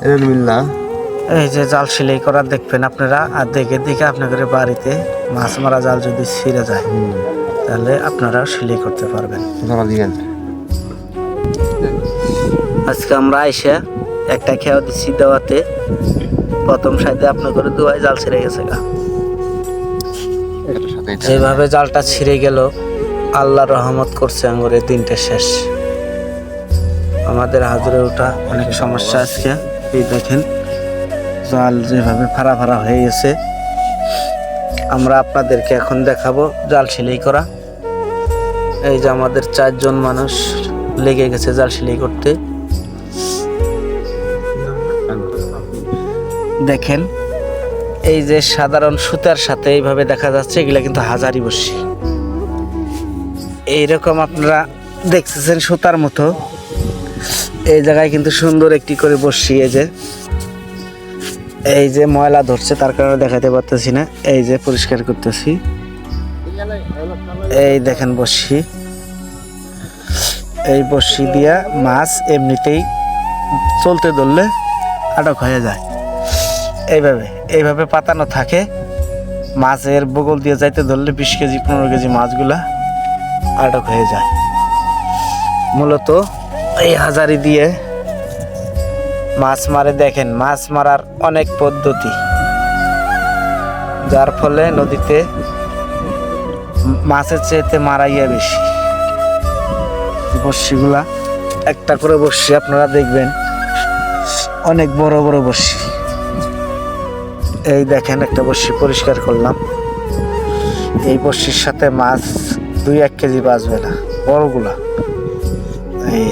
আলহামদুলিল্লাহ। এই যে জাল সেলাই করা দেখবেন আপনারা, আর দেখে দেখে আপনাদের বাড়িতে মাছ মারা জাল যদি ছিঁড়ে যায় তাহলে আপনারা সেলাই করতে পারবেন। আজকে আমরা এসে একটা খেয়াও দিচ্ছি দেওয়াতে, প্রথম সাইডে আপনার করে দুয়ায় জাল ছিঁড়ে গেছে গা। যেভাবে জালটা ছিঁড়ে গেল আল্লাহ রহমত করছে আঙ্গুরের দিনটা শেষ। আমাদের হাজরে ওঠা অনেক সমস্যা আজকে। এই দেখেন জাল যেভাবে ফাড়া ফাড়া হয়ে গেছে। আমরা আপনাদেরকে এখন দেখাবো জাল সেলাই করা। এই যে আমাদের 4 জন মানুষ লেগে গেছে জাল সেলাই করতে। দেখেন এই যে সাধারণ সুতার সাথে এইভাবে দেখা যাচ্ছে, এগুলা কিন্তু হাজারি বর্ষি। এইরকম আপনারা দেখতেছেন সুতার মতো, এই জায়গায় কিন্তু সুন্দর একটি করে বর্ষি। এই যে ময়লা ধরছে তার কারণে দেখাতে পারতেছি না, এই যে পরিষ্কার করতেছি। এই দেখেন বর্ষি, এই বর্ষি দিয়া মাছ এমনিতেই চলতে ধরলে আটক হয়ে যায়। এইভাবে পাতানো থাকে, মাছের বগল দিয়ে যাইতে ধরলে 20 কেজি 15 কেজি মাছগুলা আটক হয়ে যায়। মূলত এই হাজারি দিয়ে মাছ মারে। দেখেন মাছ মারার অনেক পদ্ধতি, যার ফলে নদীতে মাছের চেয়েতে মারাইয়া বেশি। বর্ষিগুলা একটা করে বর্ষি আপনারা দেখবেন, অনেক বড় বড় বর্ষি। এই দেখেন একটা বর্ষি পরিষ্কার করলাম, এই বর্ষির সাথে মাছ 2-1 কেজি বাঁচবে না বড়গুলা। এই